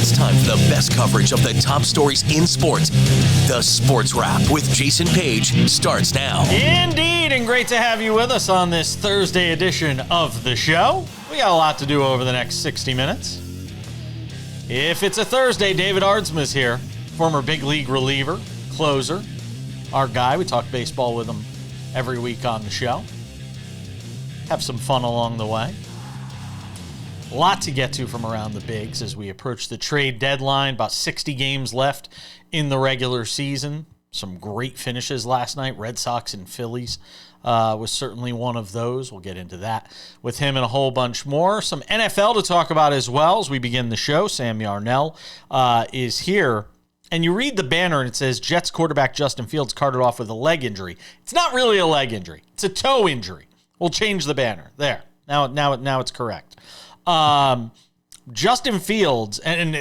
It's time for the best coverage of the top stories in sports. The Sports Wrap with Jason Page starts now. Indeed, and great to have you with us on this Thursday edition of the show. We got a lot to do over the next 60 minutes. If it's a Thursday, David Aardsma is here, former big league reliever, closer, our guy. We talk baseball with him every week on the show. Have some fun along the way. A lot to get to from around the bigs as we approach the trade deadline. About 60 games left in the regular season. Some great finishes last night. Red Sox and Phillies was certainly one of those. We'll get into that with him and a whole bunch more. Some NFL to talk about as well as we begin the show. Sam Yarnell is here. And you read the banner and it says Jets quarterback Justin Fields carted off with a leg injury. It's not really a leg injury. It's a toe injury. We'll change the banner. There. Now it's correct. Justin Fields, and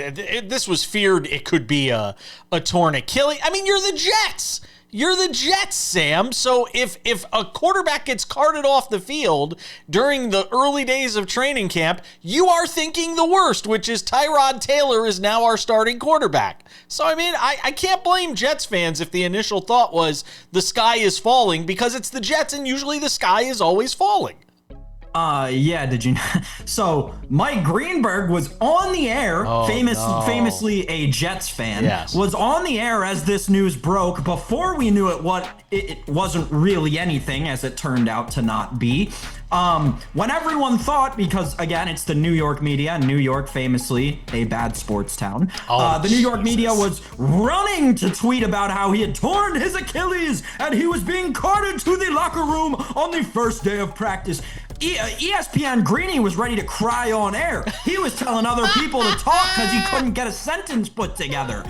this was feared it could be a torn Achilles. I mean, you're the Jets. You're the Jets, Sam. So if a quarterback gets carted off the field during the early days of training camp, you are thinking the worst, which is Tyrod Taylor is now our starting quarterback. So, I mean, I can't blame Jets fans if the initial thought was the sky is falling, because it's the Jets and usually the sky is always falling. Yeah, did you? So Mike Greenberg was on the air, famously a Jets fan, yes. Was on the air as this news broke before we knew it wasn't really anything, as it turned out to not be. When everyone thought, because again, it's the New York media, and New York famously a bad sports town. The New York media was running to tweet about how he had torn his Achilles and he was being carted to the locker room on the first day of practice. ESPN Greeny was ready to cry on air. He was telling other people to talk because he couldn't get a sentence put together.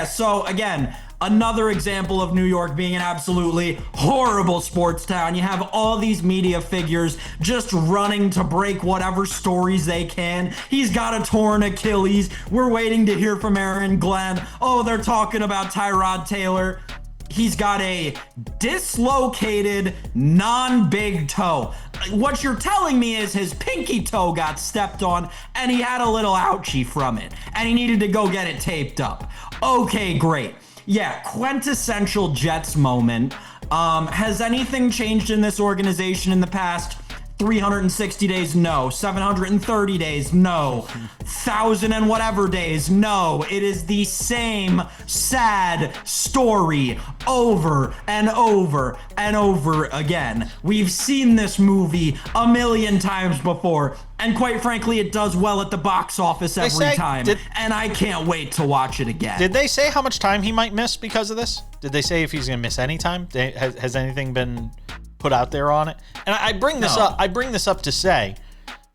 So again, another example of New York being an absolutely horrible sports town. You have all these media figures just running to break whatever stories they can. He's got a torn Achilles. We're waiting to hear from Aaron Glenn. Oh, they're talking about Tyrod Taylor. He's got a dislocated non-big toe. What you're telling me is his pinky toe got stepped on and he had a little ouchie from it and he needed to go get it taped up. Okay, great. Yeah, quintessential Jets moment. Has anything changed in this organization in the past 360 days? No. 730 days? No. 1,000 and whatever days? No. It is the same sad story over and over and over again. We've seen this movie a million times before, and quite frankly, it does well at the box office every time, and I can't wait to watch it again. Did they say how much time he might miss because of this? Did they say if he's going to miss any time? Has anything been put out there on it? And I bring this up. I bring this up to say,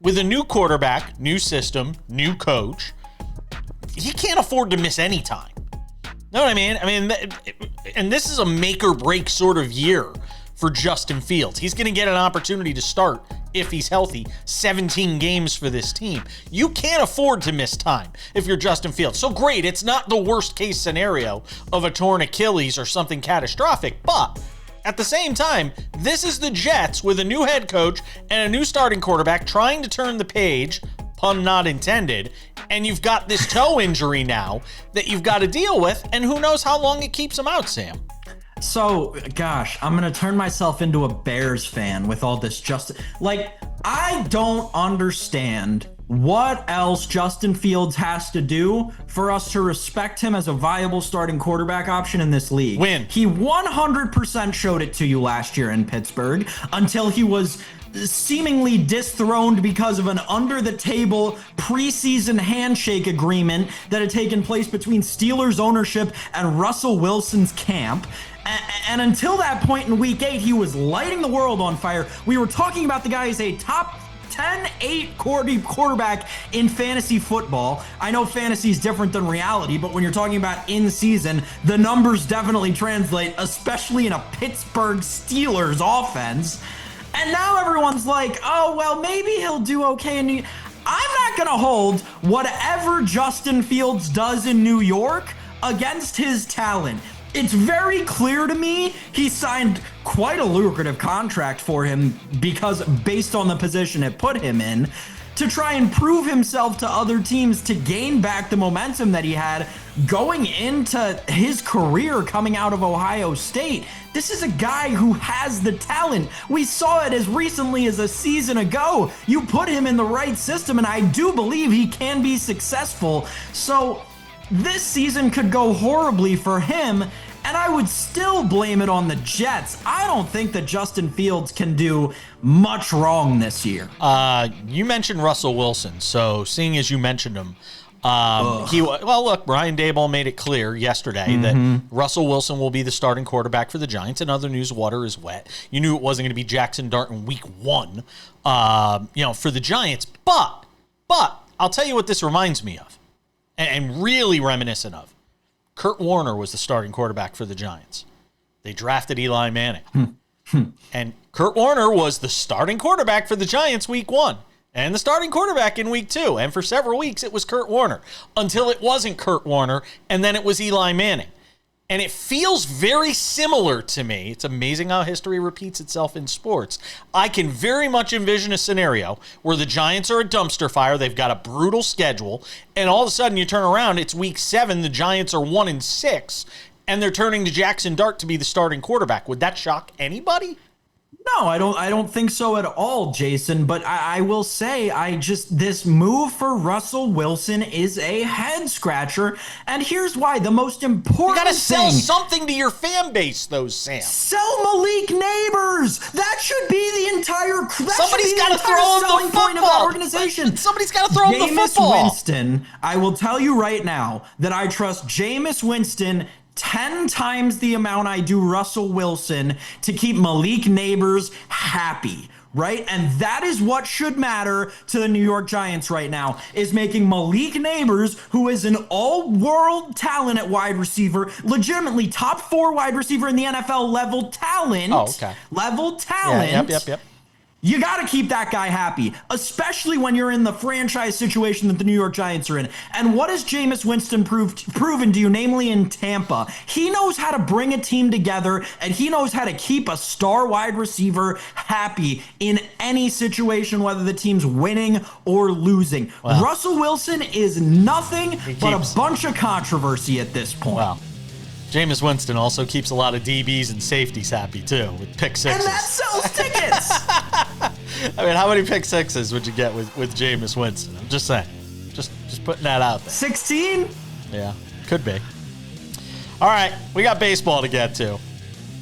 with a new quarterback, new system, new coach, he can't afford to miss any time. Know what I mean? And this is a make or break sort of year for Justin Fields. He's going to get an opportunity to start, if he's healthy, 17 games for this team. You can't afford to miss time if you're Justin Fields. So great, it's not the worst case scenario of a torn Achilles or something catastrophic, but at the same time, this is the Jets with a new head coach and a new starting quarterback trying to turn the page, pun not intended, and you've got this toe injury now that you've got to deal with, and who knows how long it keeps him out, Sam. So, gosh, I'm going to turn myself into a Bears fan with all this I don't understand what else Justin Fields has to do for us to respect him as a viable starting quarterback option in this league. Win. He 100% showed it to you last year in Pittsburgh until he was seemingly dethroned because of an under-the-table preseason handshake agreement that had taken place between Steelers ownership and Russell Wilson's camp. And until that point in Week 8, he was lighting the world on fire. We were talking about the guy as a top 10-8 quarterback in fantasy football. I know fantasy is different than reality, but when you're talking about in season, the numbers definitely translate, especially in a Pittsburgh Steelers offense. And now everyone's like, oh, well, maybe he'll do okay. I'm not going to hold whatever Justin Fields does in New York against his talent. It's very clear to me he signed quite a lucrative contract for him because based on the position it put him in. to try and prove himself to other teams to gain back the momentum that he had going into his career coming out of Ohio State. This is a guy who has the talent. We saw it as recently as a season ago. You put him in the right system, and I do believe he can be successful. So this season could go horribly for him, and I would still blame it on the Jets. I don't think that Justin Fields can do much wrong this year. You mentioned Russell Wilson, so seeing as you mentioned him, look, Brian Daboll made it clear yesterday that Russell Wilson will be the starting quarterback for the Giants. And other news, water is wet. You knew it wasn't going to be Jackson Dart in week 1, for the Giants. But I'll tell you what this reminds me of, and really reminiscent of. Kurt Warner was the starting quarterback for the Giants. They drafted Eli Manning. And Kurt Warner was the starting quarterback for the Giants week 1. And the starting quarterback in week 2. And for several weeks, it was Kurt Warner. Until it wasn't Kurt Warner, and then it was Eli Manning. And it feels very similar to me. It's amazing how history repeats itself in sports. I can very much envision a scenario where the Giants are a dumpster fire. They've got a brutal schedule. And all of a sudden, you turn around, it's week 7. The Giants are 1-6. And they're turning to Jackson Dart to be the starting quarterback. Would that shock anybody? No, I don't think so at all, Jason. But I will say, this move for Russell Wilson is a head scratcher. And here's why. The most important You got to sell thing, something to your fan base, though, Sam. sell Malik Neighbors. That should be the entire. Somebody's got to throw him the point of that football. organization. Somebody's got to throw him the Jameis football. Winston. I will tell you right now that I trust Jameis Winston 10 times the amount I do Russell Wilson to keep Malik Neighbors happy, right? And that is what should matter to the New York Giants right now, is making Malik Neighbors, who is an all-world talent at wide receiver, legitimately top 4 wide receiver in the NFL level talent. Oh, okay. Level talent. Yeah, yep. You got to keep that guy happy, especially when you're in the franchise situation that the New York Giants are in. And what has Jameis Winston proven to you, namely in Tampa? He knows how to bring a team together, and he knows how to keep a star wide receiver happy in any situation, whether the team's winning or losing. Wow. Russell Wilson is nothing but a bunch of controversy at this point. Wow. Jameis Winston also keeps a lot of DBs and safeties happy, too, with pick sixes. And that sells tickets! I mean, how many pick sixes would you get with Jameis Winston? I'm just saying. Just putting that out there. 16? Yeah, could be. All right, we got baseball to get to.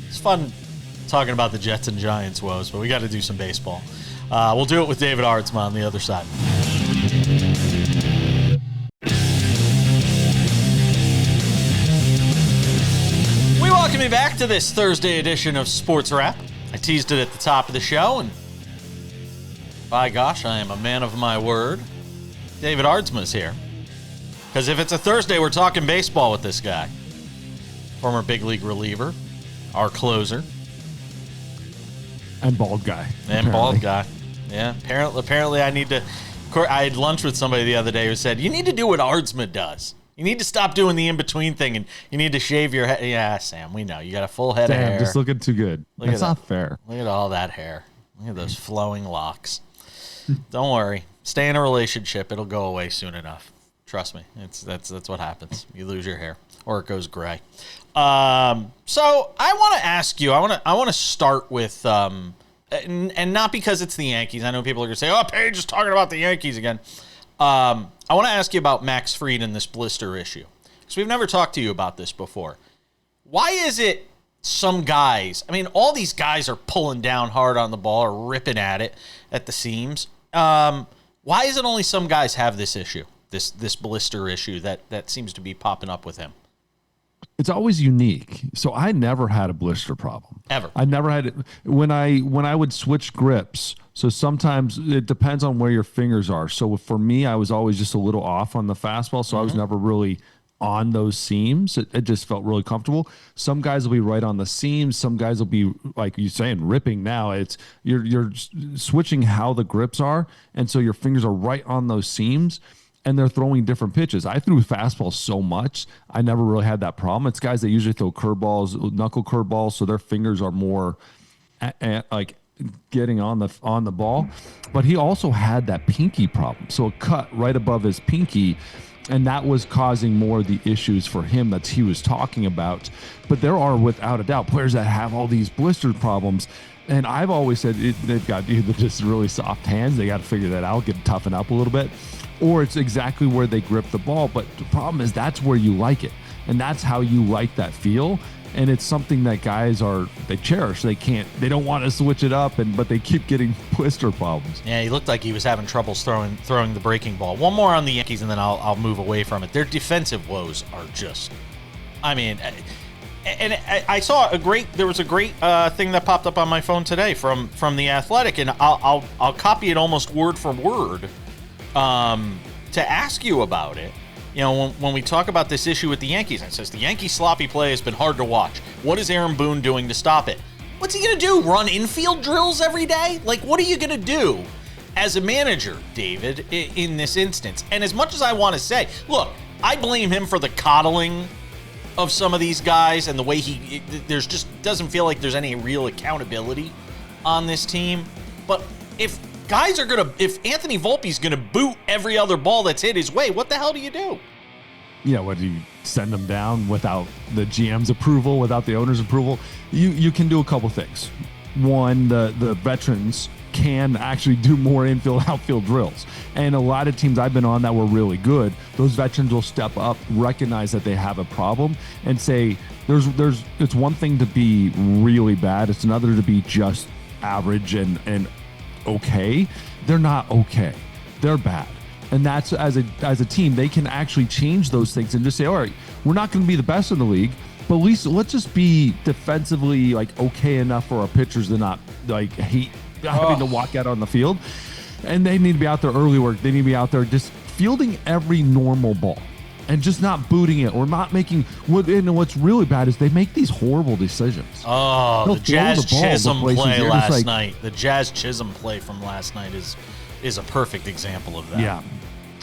It's fun talking about the Jets and Giants woes, but we got to do some baseball. We'll do it with David Aardsma on the other side. Welcome me back to this Thursday edition of SportsWrap. I teased it at the top of the show, and by gosh, I am a man of my word. David Aardsma is here. Because if it's a Thursday, we're talking baseball with this guy. Former big league reliever, our closer. And bald guy. And bald guy. Yeah, apparently I need to... I had lunch with somebody the other day who said, you need to do what Aardsma does. You need to stop doing the in-between thing, and you need to shave your head. Yeah, Sam, we know. You got a full head of hair. Just looking too good. That's not fair. Look at all that hair. Look at those flowing locks. Don't worry. Stay in a relationship. It'll go away soon enough. Trust me. That's what happens. You lose your hair, or it goes gray. So I want to ask you. I want to start with, and not because it's the Yankees. I know people are going to say, "Oh, Paige is talking about the Yankees again." I want to ask you about Max Fried and this blister issue, because we've never talked to you about this before. Why is it some guys, I mean, all these guys are pulling down hard on the ball or ripping at it at the seams. Why is it only some guys have this issue, this blister issue that seems to be popping up with him? It's always unique. So I never had a blister problem. Ever. I never had it when I would switch grips. So sometimes it depends on where your fingers are. So for me, I was always just a little off on the fastball. So I was never really on those seams. It just felt really comfortable. Some guys will be right on the seams. Some guys will be, like you're saying, ripping now. It's you're switching how the grips are. And so your fingers are right on those seams. And they're throwing different pitches. I threw fastballs so much, I never really had that problem. It's guys that usually throw curveballs, knuckle curveballs, so their fingers are more like getting on the ball, but he also had that pinky problem. So a cut right above his pinky, and that was causing more of the issues for him that he was talking about. But there are, without a doubt, players that have all these blister problems. And I've always said they've got either just really soft hands, they got to figure that out, get toughen up a little bit, or it's exactly where they grip the ball. But the problem is that's where you like it. And that's how you like that feel. And it's something that guys they cherish. They don't want to switch it up, but they keep getting blister problems. Yeah, he looked like he was having troubles throwing the breaking ball. One more on the Yankees, and then I'll move away from it. Their defensive woes are just, I mean, and I saw there was a great thing that popped up on my phone today from The Athletic, and I'll copy it almost word for word to ask you about it. You know, when we talk about this issue with the Yankees, it says the Yankees' sloppy play has been hard to watch. What is Aaron Boone doing to stop it? What's he going to do? Run infield drills every day? Like, what are you going to do as a manager, David, in this instance? And as much as I want to say, look, I blame him for the coddling of some of these guys and the way there's just doesn't feel like there's any real accountability on this team. But if Anthony Volpe's gonna boot every other ball that's hit his way, what the hell do you do? Yeah, what do you send them down without the GM's approval, without the owner's approval? You can do a couple things. One, the veterans can actually do more infield, outfield drills. And a lot of teams I've been on that were really good, those veterans will step up, recognize that they have a problem, and say, it's one thing to be really bad, it's another to be just average and okay. They're not okay. They're bad. And that's as a team, they can actually change those things and just say, all right, we're not going to be the best in the league, but at least let's just be defensively like okay enough for our pitchers to not like hate having to walk out on the field. And they need to be out there early work. They need to be out there just fielding every normal ball and just not booting it or not making what's really bad is they make these horrible decisions. Oh, the Jazz Chisholm play last night. The Jazz Chisholm play from last night is a perfect example of that. Yeah.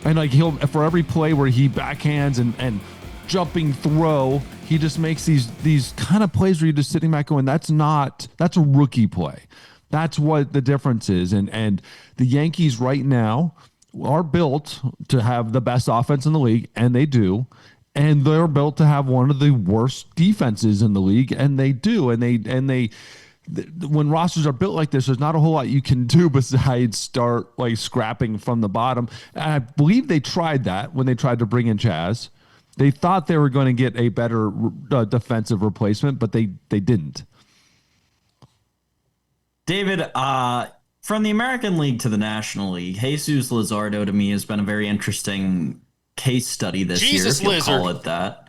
And like for every play where he backhands and jumping throw, he just makes these kind of plays where you're just sitting back going, that's a rookie play. That's what the difference is. And the Yankees right now are built to have the best offense in the league, and they do. And they're built to have one of the worst defenses in the league, and they do. And they when rosters are built like this, there's not a whole lot you can do besides start like scrapping from the bottom. And I believe they tried that when they tried to bring in Chaz. They thought they were going to get a better defensive replacement, but they didn't. David, from the American League to the National League, Jesus Luzardo to me has been a very interesting case study this year, if you'll call it that.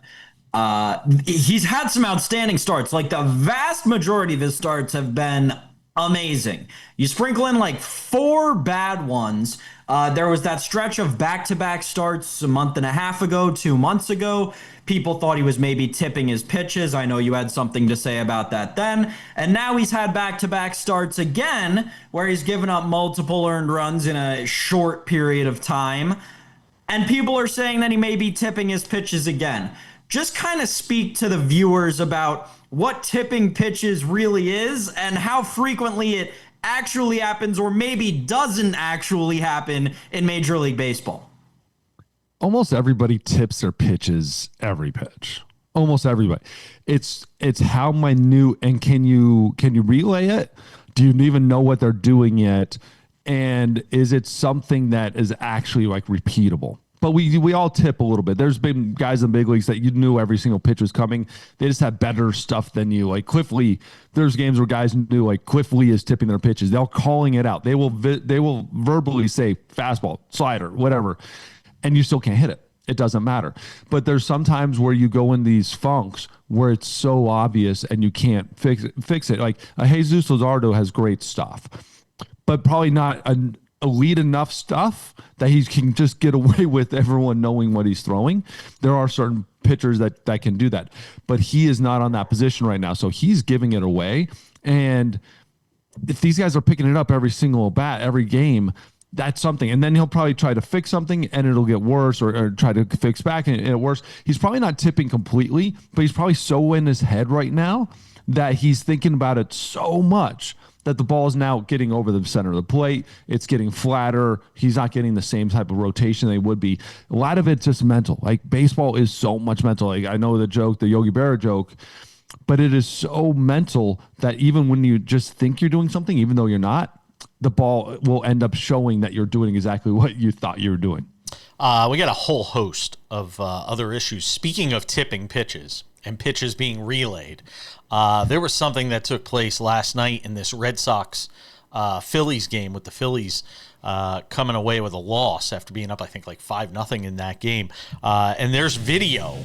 He's had some outstanding starts. Like the vast majority of his starts have been amazing. You sprinkle in like 4 bad ones. There was that stretch of back-to-back starts a month and a half ago, 2 months ago. People thought he was maybe tipping his pitches. I know you had something to say about that then. And now he's had back-to-back starts again, where he's given up multiple earned runs in a short period of time. And people are saying that he may be tipping his pitches again. Just kind of speak to the viewers about what tipping pitches really is and how frequently it actually happens or maybe doesn't actually happen in Major League Baseball. Almost everybody tips their pitches every pitch. Almost everybody. It's how minute, and can you relay it? Do you even know what they're doing yet? And is it something that is actually like repeatable? But we all tip a little bit. There's been guys in the big leagues that you knew every single pitch was coming. They just have better stuff than you. Like Cliff Lee, there's games where guys knew like Cliff Lee is tipping their pitches. They're calling it out. They will verbally say fastball, slider, whatever, and you still can't hit it. It doesn't matter. But there's sometimes where you go in these funks where it's so obvious and you can't fix it. Like Jesus Luzardo has great stuff, but probably not elite enough stuff that he can just get away with everyone knowing what he's throwing. There are certain pitchers that can do that, but he is not on that position right now. So he's giving it away. And if these guys are picking it up every single bat, every game, that's something. And then he'll probably try to fix something and it'll get worse, or try to fix back and it worse. He's probably not tipping completely, but he's probably so in his head right now that he's thinking about it so much that the ball is now getting over the center of the plate. It's getting flatter. He's not getting the same type of rotation they would be. A lot of it's just mental. Like baseball is so much mental. Like I know the joke, the Yogi Berra joke, but it is so mental that even when you just think you're doing something, even though you're not, the ball will end up showing that you're doing exactly what you thought you were doing. We got a whole host of other issues. Speaking of tipping pitches and pitches being relayed, there was something that took place last night in this Red Sox Phillies game with the Phillies coming away with a loss after being up, I think, like 5-0 in that game. And there's video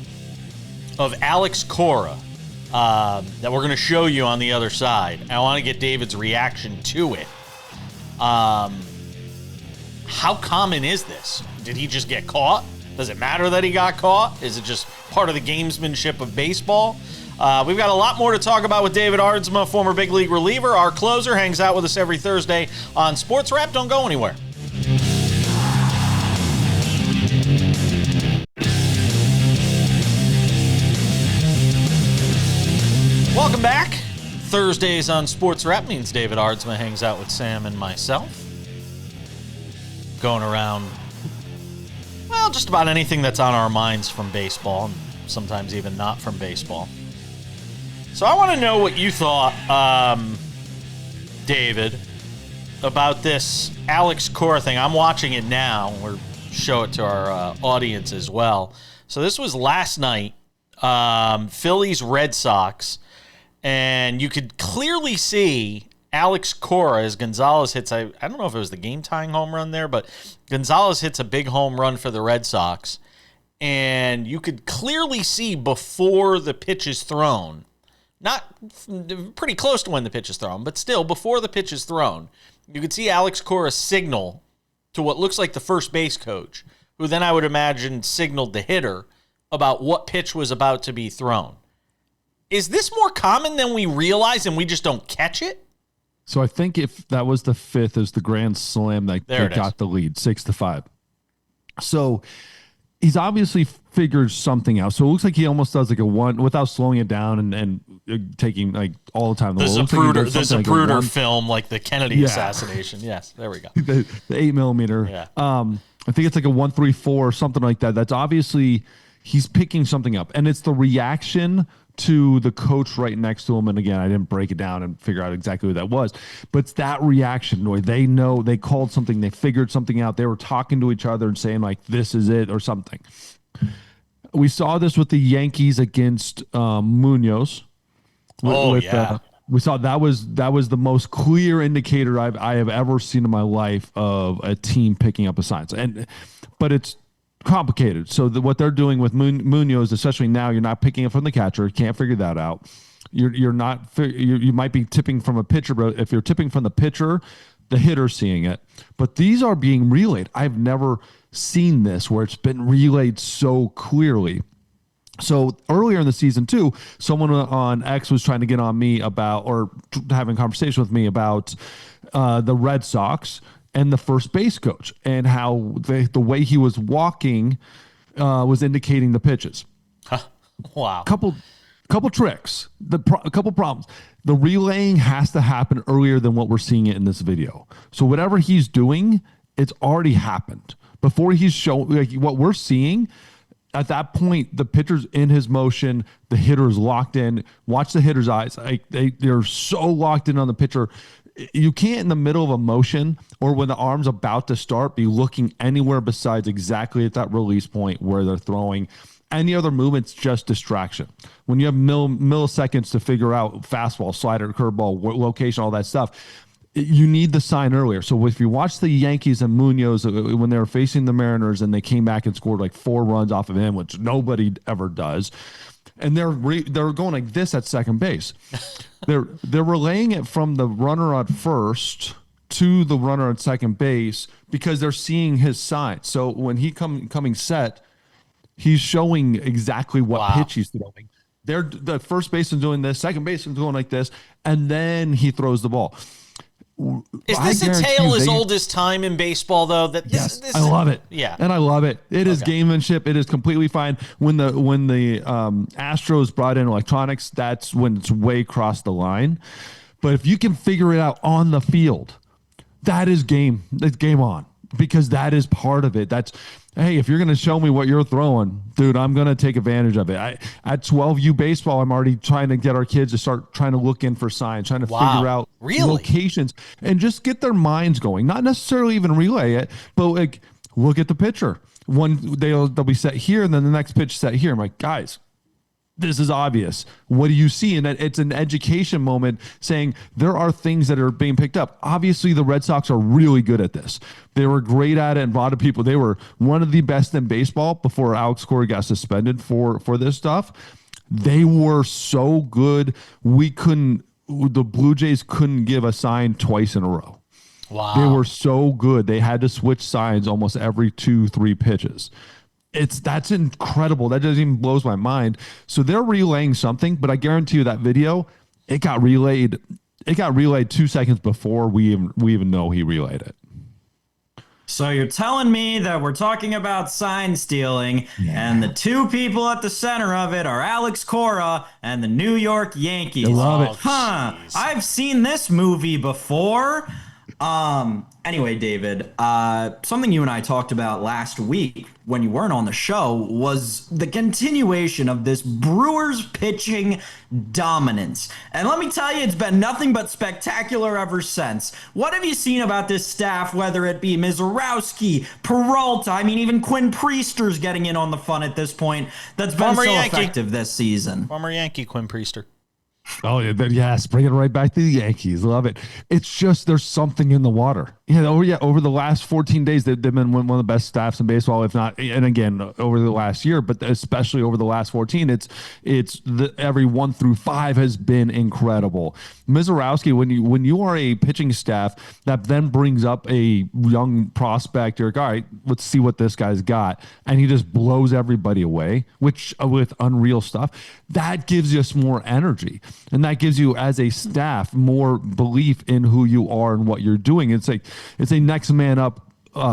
of Alex Cora that we're going to show you on the other side. I want to get David's reaction to it. How common is this? Did he just get caught? Does it matter that he got caught? Is it just part of the gamesmanship of baseball? We've got a lot more to talk about with David Aardsma, former big league reliever. Our closer hangs out with us every Thursday on SportsWrap. Don't go anywhere. Welcome back. Thursdays on SportsWrap means David Aardsma hangs out with Sam and myself. Going around, well, just about anything that's on our minds from baseball, and sometimes even not from baseball. So I want to know what you thought, David, about this Alex Cora thing. I'm watching it now. We'll show it to our audience as well. So this was last night, Phillies Red Sox, and you could clearly see Alex Cora as Gonzalez hits, I don't know if it was the game-tying home run there, but Gonzalez hits a big home run for the Red Sox, and you could clearly see before the pitch is thrown, not pretty close to when the pitch is thrown, but still before the pitch is thrown, you could see Alex Cora signal to what looks like the first base coach, who then I would imagine signaled the hitter about what pitch was about to be thrown. Is this more common than we realize and we just don't catch it? So I think if that was the fifth, is the grand slam that got the lead, 6-5. So he's obviously figured something out. So it looks like he almost does like a one without slowing it down and taking like all the time. The Zapruder film, like the Kennedy assassination. Yes, there we go. the 8mm. Yeah. I think it's like a 1-3-4 or something like that. That's obviously he's picking something up, and it's the reaction to the coach right next to him. And again, I didn't break it down and figure out exactly who that was, but it's that reaction where they know they called something, they figured something out. They were talking to each other and saying like, this is it or something. We saw this with the Yankees against Munoz. We saw that was the most clear indicator I have ever seen in my life of a team picking up a sign. But it's complicated. So what they're doing with Munoz, especially now, you're not picking it from the catcher. You can't figure that out. You might be tipping from a pitcher, but if you're tipping from the pitcher, the hitter's seeing it. But these are being relayed. I've never seen this where it's been relayed so clearly. So earlier in the season too, someone on X was trying to get on me about, or having a conversation with me about the Red Sox and the first base coach and how the way he was walking was indicating the pitches. Wow. Couple tricks, a couple problems. The relaying has to happen earlier than what we're seeing it in this video. So whatever he's doing, it's already happened. Before he's showing, like what we're seeing, at that point, the pitcher's in his motion, the hitter's locked in. Watch the hitter's eyes. They're so locked in on the pitcher. You can't, in the middle of a motion or when the arm's about to start, be looking anywhere besides exactly at that release point where they're throwing. Any other movement's just distraction. When you have milliseconds to figure out fastball, slider, curveball, location, all that stuff, you need the sign earlier. So if you watch the Yankees and Munoz when they were facing the Mariners and they came back and scored like 4 runs off of him, which nobody ever does, and they're going like this at second base. They're relaying it from the runner at first to the runner at second base because they're seeing his sign. So when he coming set, he's showing exactly what pitch he's throwing. The first baseman's doing this, second baseman's going like this, and then he throws the ball. Is this a tale as old as time in baseball, though? Yes, I love it. Yeah, and I love it. It is gamemanship. It is completely fine. When the Astros brought in electronics, that's when it's way across the line. But if you can figure it out on the field, that is game. It's game on, because that is part of it. That's, hey, if you're going to show me what you're throwing, dude, I'm going to take advantage of it. At 12U baseball, I'm already trying to get our kids to start trying to look in for signs, trying to figure out locations and just get their minds going. Not necessarily even relay it, but like, look at the pitcher. They'll be set here, and then the next pitch set here. I'm like, guys, this is obvious. What do you see? And it's an education moment saying there are things that are being picked up. Obviously, the Red Sox are really good at this. They were great at it, and a lot of people, they were one of the best in baseball before Alex Cora got suspended for this stuff. They were so good. The Blue Jays couldn't give a sign twice in a row. Wow. They were so good. They had to switch signs almost every 2-3 pitches. That's incredible. That just even blows my mind. So they're relaying something, but I guarantee you that video, it got relayed 2 seconds before we even know he relayed it. So you're telling me that we're talking about sign stealing, and the two people at the center of it are Alex Cora and the New York Yankees. I love it. Huh. I've seen this movie before. Anyway, David, something you and I talked about last week when you weren't on the show was the continuation of this Brewers pitching dominance. And let me tell you, it's been nothing but spectacular ever since. What have you seen about this staff, whether it be Mizorowski, Peralta, I mean, even Quinn Priester's getting in on the fun at this point, that's been so effective this season. Former Yankee Quinn Priester. Oh, yes, bring it right back to the Yankees. Love it. It's just there's something in the water. Over the last 14 days, they've been one of the best staffs in baseball, if not, and again, over the last year, but especially over the last 14, every 1 through 5 has been incredible. Mizorowski, when you are a pitching staff that then brings up a young prospect, you're like, all right, let's see what this guy's got, and he just blows everybody away, with unreal stuff. That gives us more energy. And that gives you, as a staff, more belief in who you are and what you're doing. It's a next man up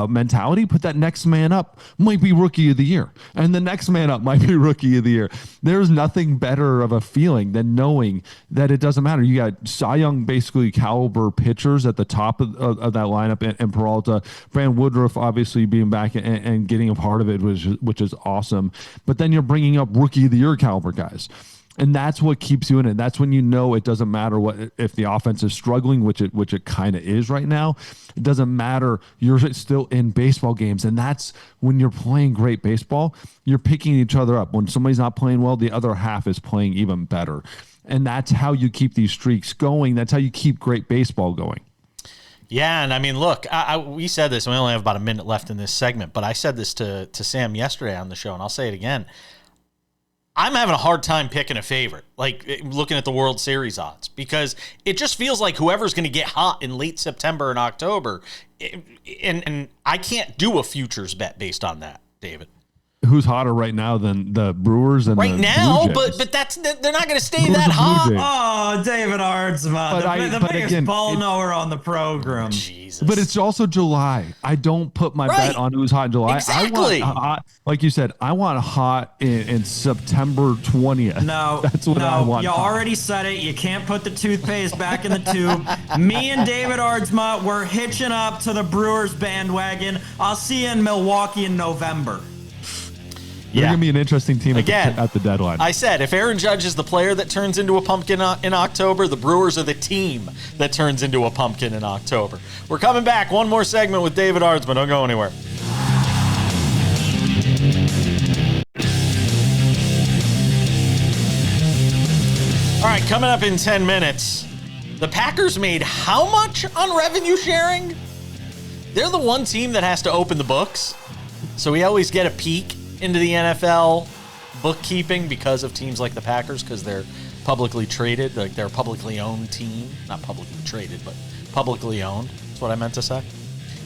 mentality, but that next man up might be rookie of the year, and the next man up might be rookie of the year. There's nothing better of a feeling than knowing that it doesn't matter. You got Cy Young basically caliber pitchers at the top of that lineup, and Peralta, Brand Woodruff obviously being back and getting a part of it, which is awesome. But then you're bringing up rookie of the year caliber guys. And that's what keeps you in it. That's when you know it doesn't matter if the offense is struggling, which it kind of is right now. It doesn't matter. You're still in baseball games. And that's when you're playing great baseball, you're picking each other up. When somebody's not playing well, the other half is playing even better. And that's how you keep these streaks going. That's how you keep great baseball going. Yeah, and I mean, look, we said this, and we only have about a minute left in this segment, but I said this to Sam yesterday on the show, and I'll say it again. I'm having a hard time picking a favorite, like looking at the World Series odds, because it just feels like whoever's going to get hot in late September and October, and I can't do a futures bet based on that, David. Who's hotter right now than the Brewers and right the now? Blue Jays? But they're not going to stay that hot. Oh, David Aardsma, the biggest ball knower on the program. Jesus. But it's also July. I don't put my bet on who's hot in July. Exactly. I want hot, like you said, I want hot in September 20th. No, that's what I want. You already said it. You can't put the toothpaste back in the tube. Me and David Aardsma, we're hitching up to the Brewers bandwagon. I'll see you in Milwaukee in November. They're going to be an interesting team at the deadline. I said, if Aaron Judge is the player that turns into a pumpkin in October, the Brewers are the team that turns into a pumpkin in October. We're coming back. One more segment with David Aardsma. Don't go anywhere. All right, coming up in 10 minutes, the Packers made how much on revenue sharing? They're the one team that has to open the books, so we always get a peek into the NFL bookkeeping because of teams like the Packers, because they're publicly traded, like they're a publicly owned team. Not publicly traded, but publicly owned. That's what I meant to say.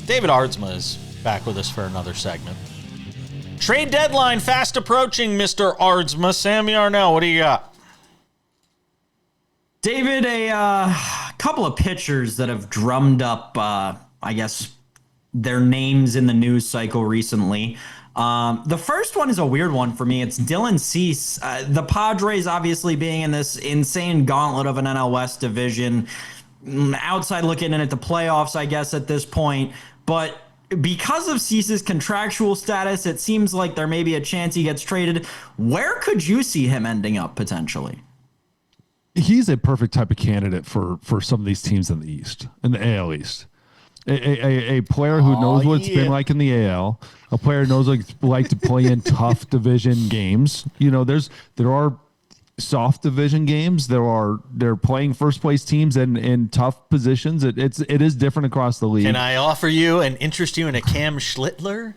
David Aardsma is back with us for another segment. Trade deadline fast approaching, Mr. Aardsma. Sam Yarnell, what do you got? David, a couple of pitchers that have drummed up, I guess, their names in the news cycle recently. The first one is a weird one for me. It's Dylan Cease. The Padres obviously being in this insane gauntlet of an NL West division. Outside looking in at the playoffs, I guess, at this point. But because of Cease's contractual status, it seems like there may be a chance he gets traded. Where could you see him ending up potentially? He's a perfect type of candidate for some of these teams in the East, in the AL East. A player who knows what it's been like in the AL, a player who knows what it's like to play in tough division games. You know, there are soft division games. They're playing first place teams in tough positions. It is different across the league. Can I offer you and interest you in a Cam Schlittler?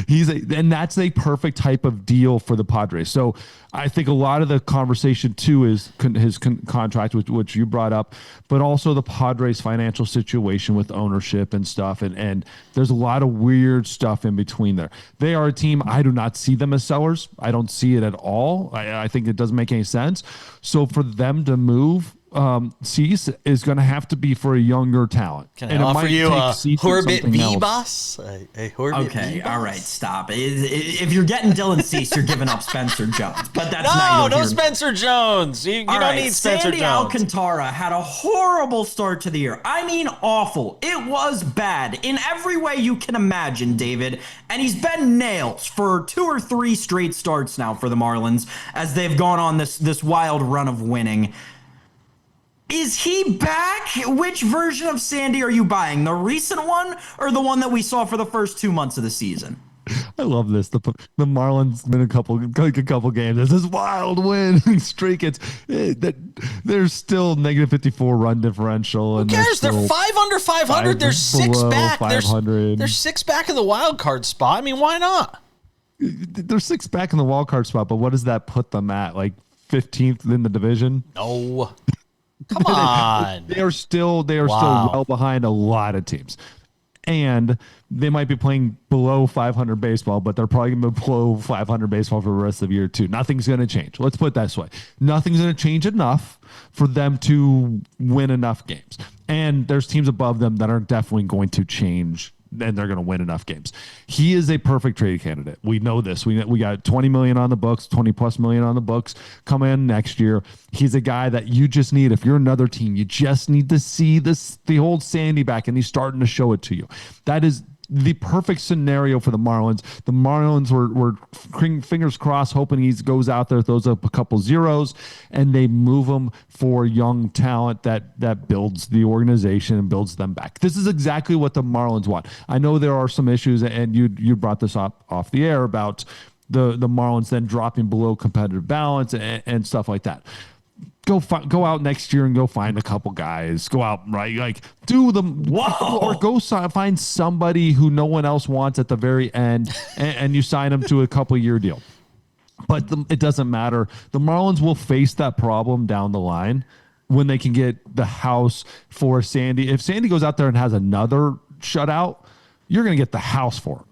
And that's a perfect type of deal for the Padres. So I think a lot of the conversation too is his contract, which you brought up, but also the Padres' financial situation with ownership and stuff. And there's a lot of weird stuff in between there. They are a team. I do not see them as sellers. I don't see it at all. I think it doesn't make any sense. So for them to move, Cease is going to have to be for a younger talent. Can I offer you a Horbit Vivas? Okay, all right, stop. If you're getting Dylan Cease, you're giving up Spencer Jones. But that's no Spencer Jones. You don't need Spencer Sandy Jones. Alcantara had a horrible start to the year. I mean, awful. It was bad in every way you can imagine, David. And he's been nails for 2 or 3 straight starts now for the Marlins as they've gone on this wild run of winning. Is he back? Which version of Sandy are you buying? The recent one or the one that we saw for the first 2 months of the season? I love this. The Marlins been a couple games. There's this wild win streak. There's still negative 54 run differential. Who cares? They're 5 under 500. They're 6 back. 500. They're 6 back in the wild card spot. I mean, why not? They're 6 back in the wild card spot, but what does that put them at? Like 15th in the division? No. Come on. They are still well behind a lot of teams. And they might be playing below 500 baseball, but they're probably going to be below 500 baseball for the rest of the year too. Nothing's going to change. Let's put it this way. Nothing's going to change enough for them to win enough games. And there's teams above them that are definitely going to change, and they're going to win enough games. He is a perfect trade candidate. We know this. We got 20 million on the books, 20 plus million on the books coming in next year. He's a guy that you just need. If you're another team, you just need to see the old Sandy back, and he's starting to show it to you. That is the perfect scenario for the Marlins. The Marlins were fingers crossed, hoping he goes out there, throws up a couple zeros, and they move him for young talent that builds the organization and builds them back. This is exactly what the Marlins want. I know there are some issues, and you brought this up off the air about the Marlins then dropping below competitive balance and stuff like that. Go out next year and go find a couple guys. Go out, right? Like do them. Whoa. Or go find somebody who no one else wants at the very end, and you sign them to a couple-year deal. But it doesn't matter. The Marlins will face that problem down the line when they can get the house for Sandy. If Sandy goes out there and has another shutout, you're going to get the house for him.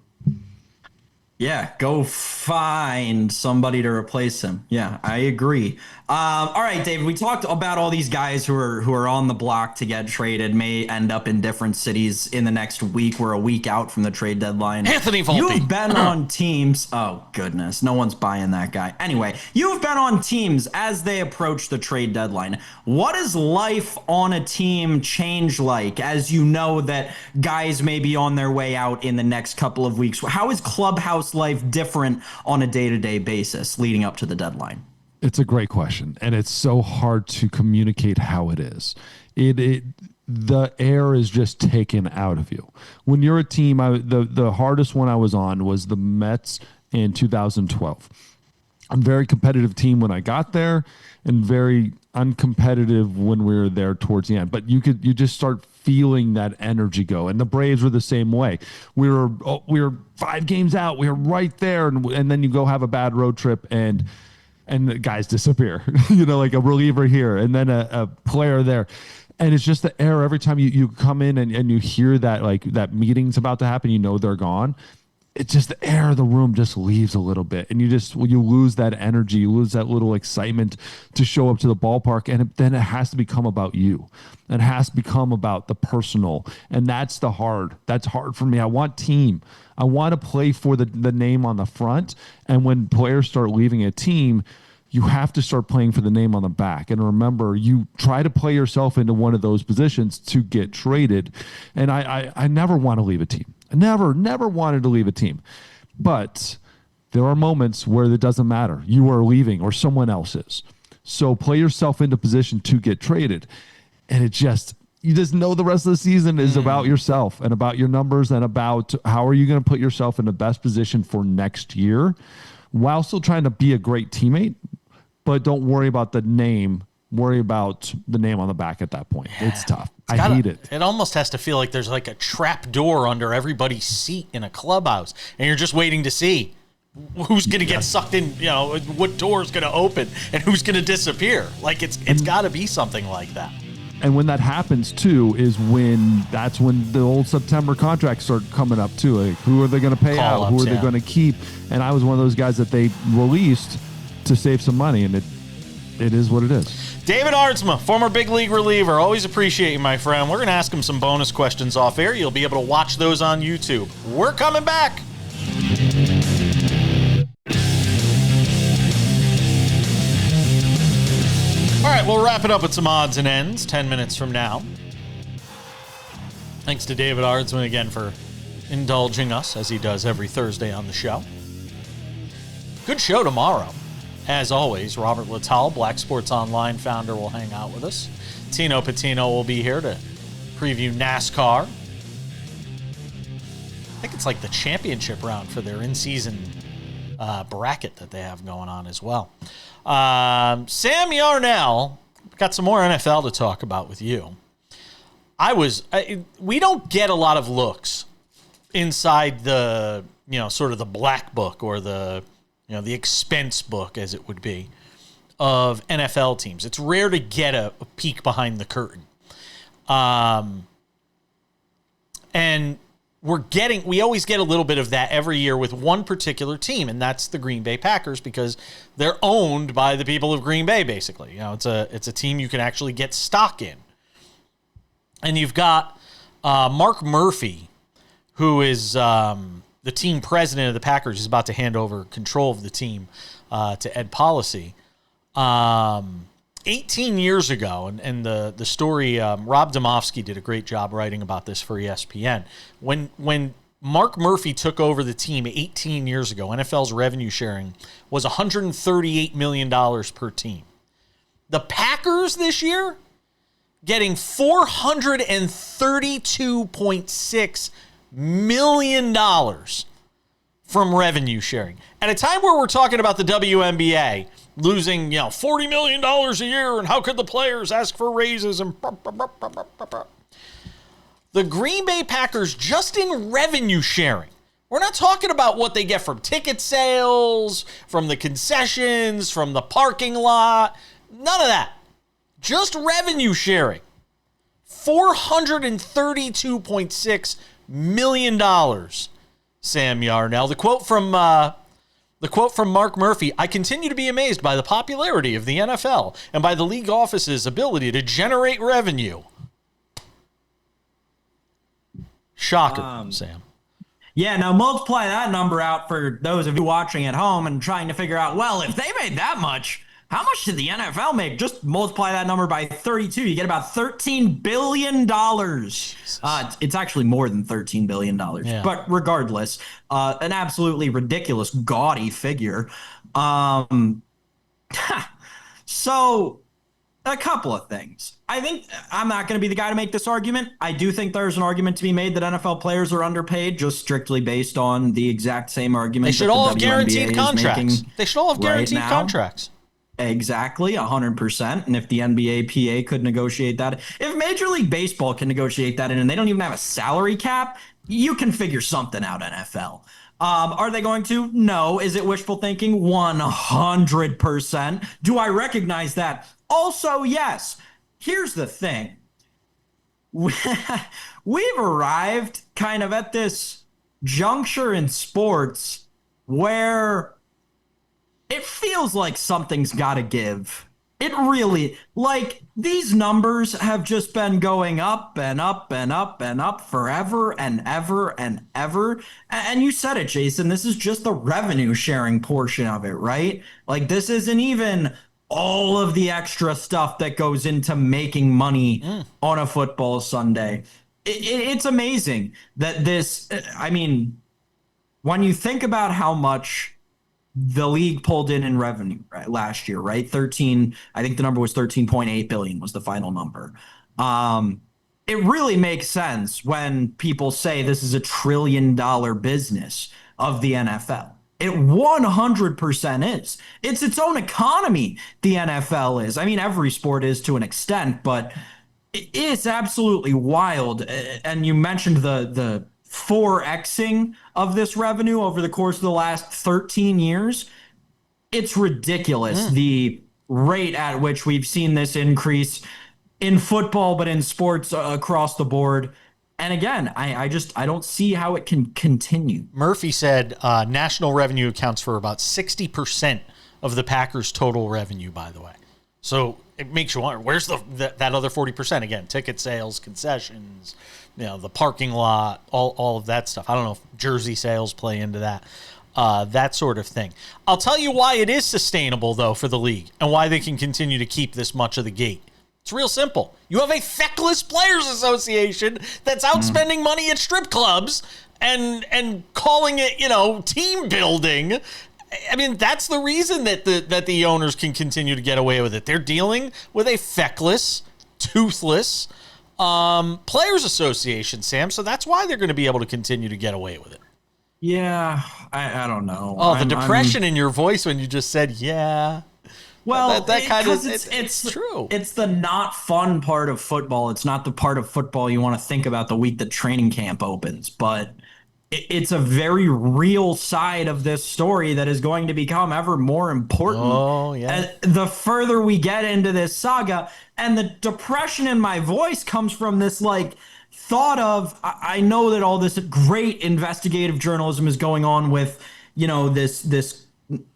Yeah, go find somebody to replace him. Yeah, I agree. All right, David, we talked about all these guys who are on the block to get traded, may end up in different cities in the next week. We're a week out from the trade deadline. Anthony Volpe. You've been on teams. Oh, goodness. No one's buying that guy. Anyway, you've been on teams as they approach the trade deadline. What does life on a team change like as you know that guys may be on their way out in the next couple of weeks? How is clubhouse life different on a day-to-day basis leading up to the deadline? It's a great question, and it's so hard to communicate how it is. The air is just taken out of you. When you're a team, the hardest one I was on was the Mets in 2012. I'm a very competitive team when I got there, and very uncompetitive when we were there towards the end. But you just start feeling that energy go. And the Braves were the same way. We were 5 games out. We were right there, and then you go have a bad road trip, and the guys disappear, like a reliever here and then a player there. And it's just the air every time you come in and you hear that, like that meeting's about to happen, they're gone. it's just the air of the room just leaves a little bit, and you lose that energy, you lose that little excitement to show up to the ballpark, and then it has to become about you. It has to become about the personal, and that's hard for me. I want team. I want to play for the name on the front, and when players start leaving a team, you have to start playing for the name on the back. And remember, you try to play yourself into one of those positions to get traded. And I never want to leave a team. I never wanted to leave a team. But there are moments where it doesn't matter. You are leaving or someone else is. So play yourself into position to get traded. And you just know the rest of the season is about yourself and about your numbers and about how are you going to put yourself in the best position for next year while still trying to be a great teammate. But don't worry about the name. Worry about the name on the back at that point. Yeah. It's tough. I hate it. It almost has to feel like there's like a trap door under everybody's seat in a clubhouse, and you're just waiting to see who's going to get sucked in, what door is going to open and who's going to disappear. Like it's got to be something like that. And when that happens too that's when the old September contracts start coming up too. Like who are they going to pay out? Who are they going to keep? And I was one of those guys that they released to save some money, and it is what it is. David Aardsma, former big league reliever. Always appreciate you, my friend. We're going to ask him some bonus questions off air. You'll be able to watch those on YouTube. We're coming back. All right, we'll wrap it up with some odds and ends 10 minutes from now. Thanks to David Aardsma again for indulging us, as he does every Thursday on the show. Good show tomorrow. As always, Robert Littell, Black Sports Online founder, will hang out with us. Tino Patino will be here to preview NASCAR. I think it's like the championship round for their in-season bracket that they have going on as well. Sam Yarnell, got some more NFL to talk about with you. We don't get a lot of looks inside the, sort of the black book or the expense book, as it would be, of NFL teams. It's rare to get a peek behind the curtain. And we always get a little bit of that every year with one particular team, and that's the Green Bay Packers, because they're owned by the people of Green Bay, basically. It's a team you can actually get stock in. And you've got Mark Murphy, who is the team president of the Packers. Is about to hand over control of the team to Ed Policy. 18 years ago, and the story, Rob Domofsky did a great job writing about this for ESPN. When Mark Murphy took over the team 18 years ago, NFL's revenue sharing was $138 million per team. The Packers this year getting $432.6 million from revenue sharing. At a time where we're talking about the WNBA losing, $40 million a year, and how could the players ask for raises and the Green Bay Packers, just in revenue sharing. We're not talking about what they get from ticket sales, from the concessions, from the parking lot. None of that. Just revenue sharing. $432.6 million. Sam Yarnell. The quote from Mark Murphy: "I continue to be amazed by the popularity of the NFL and by the league office's ability to generate revenue." Shocker, Sam. Yeah, now multiply that number out for those of you watching at home and trying to figure out, well, if they made that much, how much did the NFL make? Just multiply that number by 32. You get about $13 billion. It's actually more than $13 billion. Yeah. But regardless, an absolutely ridiculous, gaudy figure. So a couple of things. I think I'm not going to be the guy to make this argument. I do think there's an argument to be made that NFL players are underpaid, just strictly based on the exact same argument. They should all have guaranteed contracts. They should all have guaranteed contracts. Exactly, 100%. And if the NBA PA could negotiate that, if Major League Baseball can negotiate that in, and they don't even have a salary cap, you can figure something out, NFL. Are they going to? No. Is it wishful thinking? 100%. Do I recognize that? Also, yes. Here's the thing. We've arrived kind of at this juncture in sports where it feels like something's got to give. It really, like, these numbers have just been going up and up and up and up forever and ever and ever. And you said it, Jason, this is just the revenue sharing portion of it, right? Like, this isn't even all of the extra stuff that goes into making money on a football Sunday. It's amazing that this, I mean, when you think about how much the league pulled in revenue last year, right? I think the number was 13.8 billion was the final number. It really makes sense when people say this is a $1 trillion business of the NFL. It 100% is. It's its own economy, the NFL is. I mean, every sport is to an extent, but it is absolutely wild. And you mentioned the 4xing of this revenue over the course of the last 13 years. It's ridiculous, the rate at which we've seen this increase in football, but in sports across the board. And again, I don't see how it can continue. Murphy said national revenue accounts for about 60% of the Packers' total revenue, by the way. So it makes you wonder, where's that other 40%? Again, ticket sales, concessions, the parking lot, all of that stuff. I don't know if jersey sales play into that, that sort of thing. I'll tell you why it is sustainable, though, for the league and why they can continue to keep this much of the gate. It's real simple. You have a feckless players association that's out spending money at strip clubs and calling it, team building. I mean, that's the reason that the owners can continue to get away with it. They're dealing with a feckless, toothless players association, Sam. So that's why they're going to be able to continue to get away with it. Yeah, I don't know. Oh, the depression in your voice when you just said, yeah. Well, that kind of it's true. It's the not fun part of football. It's not the part of football you want to think about the week that training camp opens, but it's a very real side of this story that is going to become ever more important. Oh, yeah. The further we get into this saga, and the depression in my voice comes from this thought of, I know that all this great investigative journalism is going on with, this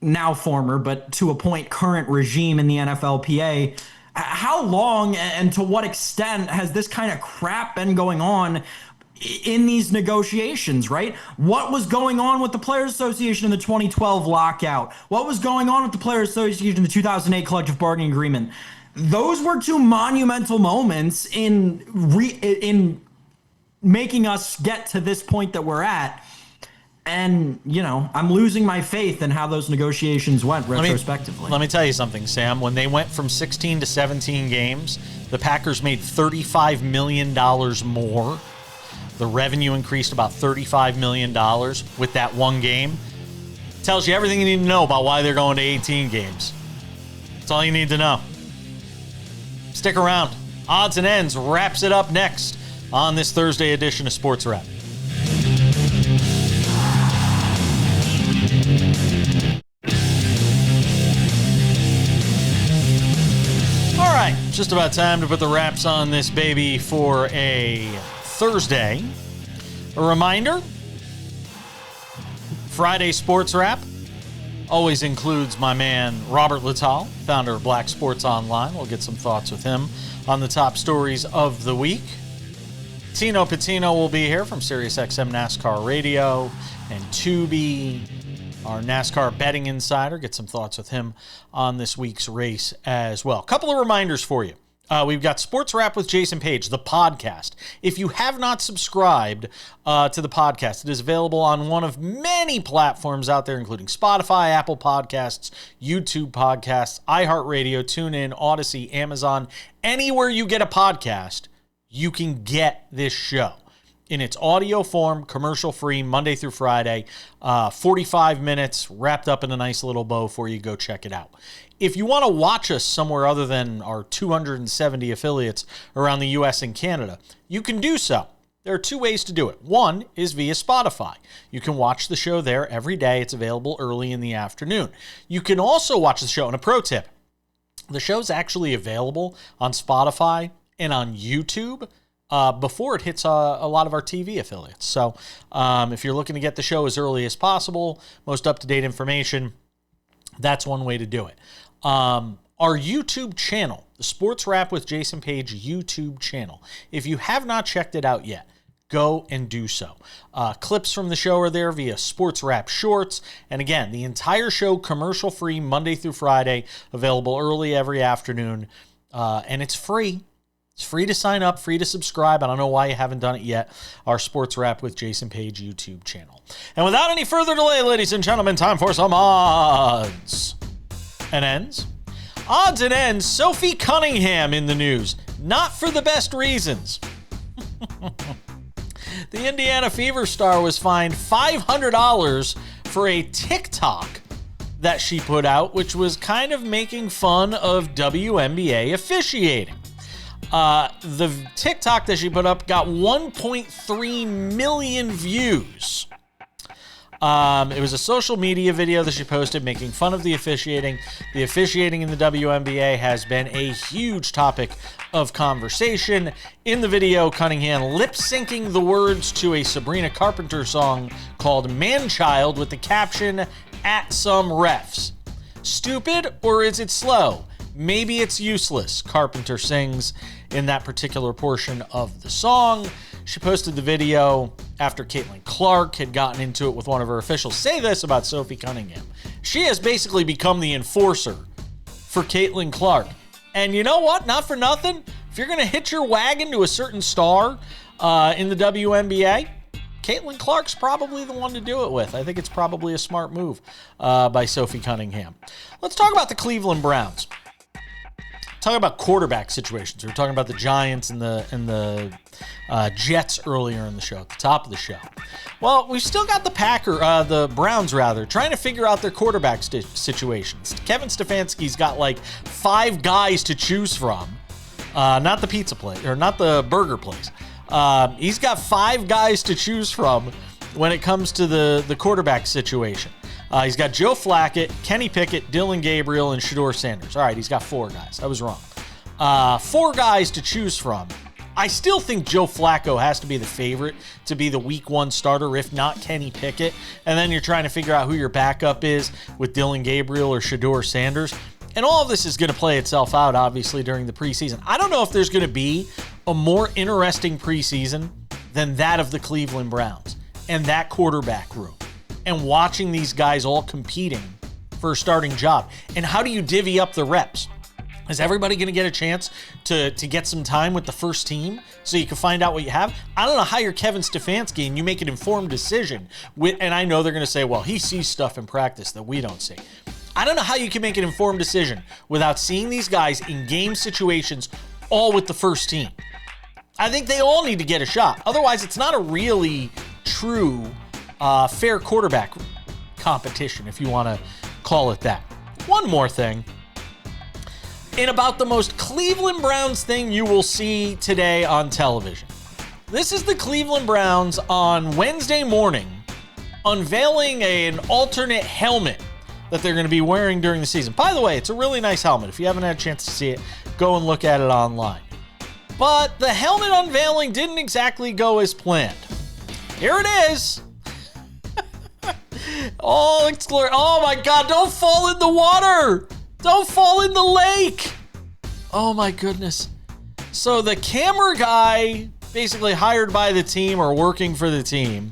now former, but to a point current regime in the NFLPA. How long and to what extent has this kind of crap been going on in these negotiations, right? What was going on with the Players Association in the 2012 lockout? What was going on with the Players Association in the 2008 collective bargaining agreement? Those were two monumental moments in making us get to this point that we're at. And, I'm losing my faith in how those negotiations went retrospectively. Let me tell you something, Sam. When they went from 16 to 17 games, the Packers made $35 million more. The revenue increased about $35 million with that one game. Tells you everything you need to know about why they're going to 18 games. That's all you need to know. Stick around. Odds and Ends wraps it up next on this Thursday edition of Sports Wrap. All right, just about time to put the wraps on this baby for a Thursday. A reminder, Friday Sports Wrap always includes my man Robert Lital, founder of Black Sports Online. We'll get some thoughts with him on the top stories of the week. Tino Patino will be here from SiriusXM NASCAR Radio and Tubi, our NASCAR betting insider. Get some thoughts with him on this week's race as well. A couple of reminders for you. We've got Sports Wrap with Jason Page, the podcast. If you have not subscribed to the podcast, it is available on one of many platforms out there, including Spotify, Apple Podcasts, YouTube Podcasts, iHeartRadio, TuneIn, Odyssey, Amazon. Anywhere you get a podcast, you can get this show in its audio form, commercial-free, Monday through Friday, 45 minutes, wrapped up in a nice little bow for you. Go check it out. If you want to watch us somewhere other than our 270 affiliates around the U.S. and Canada, you can do so. There are two ways to do it. One is via Spotify. You can watch the show there every day. It's available early in the afternoon. You can also watch the show, and a pro tip, the show's actually available on Spotify and on YouTube before it hits a lot of our TV affiliates. So if you're looking to get the show as early as possible, most up-to-date information, that's one way to do it. Our YouTube channel, the SportsWrap with Jason Page YouTube channel. If you have not checked it out yet, go and do so. Clips from the show are there via SportsWrap Shorts. And again, the entire show commercial-free Monday through Friday, available early every afternoon. And it's free. It's free to sign up, free to subscribe. I don't know why you haven't done it yet. Our SportsWrap with Jason Page YouTube channel. And without any further delay, ladies and gentlemen, time for some odds and ends. Odds and ends, Sophie Cunningham in the news. Not for the best reasons. The Indiana Fever star was fined $500 for a TikTok that she put out, which was kind of making fun of WNBA officiating. The TikTok that she put up got 1.3 million views. It was a social media video that she posted making fun of the officiating. The officiating in the WNBA has been a huge topic of conversation. In the video, Cunningham lip-syncing the words to a Sabrina Carpenter song called Man-Child with the caption, "At some refs. Stupid or is it slow? Maybe it's useless," Carpenter sings in that particular portion of the song. She posted the video after Caitlin Clark had gotten into it with one of her officials. Say this about Sophie Cunningham. She has basically become the enforcer for Caitlin Clark. And you know what? Not for nothing. If you're going to hitch your wagon to a certain star in the WNBA, Caitlin Clark's probably the one to do it with. I think it's probably a smart move by Sophie Cunningham. Let's talk about the Cleveland Browns. Talking about quarterback situations. We were talking about the Giants and the Jets earlier in the show, at the top of the show. Well, we've still got the Browns trying to figure out their quarterback situations. Kevin Stefanski's got like 5 guys to choose from. Not the pizza place, or not the burger place. He's got 5 guys to choose from when it comes to the quarterback situation. He's got Joe Flacco, Kenny Pickett, Dylan Gabriel, and Shedeur Sanders. All right, he's got 4 guys. I was wrong. 4 guys to choose from. I still think Joe Flacco has to be the favorite to be the week 1 starter, if not Kenny Pickett. And then you're trying to figure out who your backup is with Dylan Gabriel or Shedeur Sanders. And all of this is going to play itself out, obviously, during the preseason. I don't know if there's going to be a more interesting preseason than that of the Cleveland Browns and that quarterback room. And watching these guys all competing for a starting job. And how do you divvy up the reps? Is everybody going to get a chance to get some time with the first team so you can find out what you have? I don't know how you're Kevin Stefanski and you make an informed decision. And I know they're going to say, well, he sees stuff in practice that we don't see. I don't know how you can make an informed decision without seeing these guys in game situations all with the first team. I think they all need to get a shot. Otherwise, it's not a really true fair quarterback competition, if you want to call it that. One more thing. In about the most Cleveland Browns thing you will see today on television. This is the Cleveland Browns on Wednesday morning unveiling an alternate helmet that they're going to be wearing during the season. By the way, it's a really nice helmet. If you haven't had a chance to see it, go and look at it online. But the helmet unveiling didn't exactly go as planned. Here it is. Oh my God, don't fall in the water. Don't fall in the lake. Oh my goodness. So the camera guy, basically hired by the team or working for the team,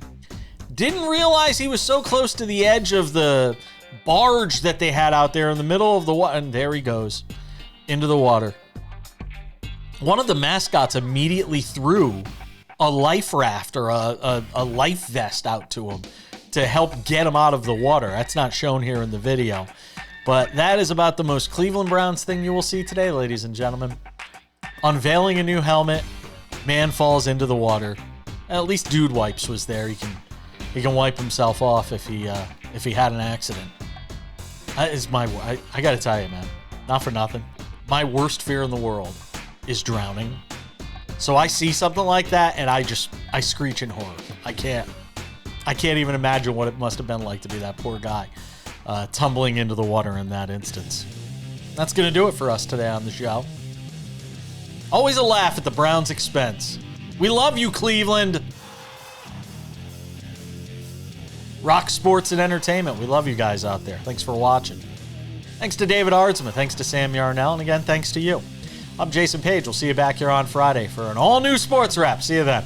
didn't realize he was so close to the edge of the barge that they had out there in the middle of the water. And there he goes into the water. One of the mascots immediately threw a life raft or a life vest out to him to help get him out of the water. That's not shown here in the video. But that is about the most Cleveland Browns thing you will see today, ladies and gentlemen. Unveiling a new helmet, man falls into the water. At least Dude Wipes was there. He can wipe himself off if he had an accident. That is I gotta tell you, man, not for nothing. My worst fear in the world is drowning. So I see something like that and I screech in horror. I can't even imagine what it must have been like to be that poor guy tumbling into the water in that instance. That's going to do it for us today on the show. Always a laugh at the Browns' expense. We love you, Cleveland. Rock sports and entertainment. We love you guys out there. Thanks for watching. Thanks to David Aardsma. Thanks to Sam Yarnell. And again, thanks to you. I'm Jason Page. We'll see you back here on Friday for an all-new Sports Wrap. See you then.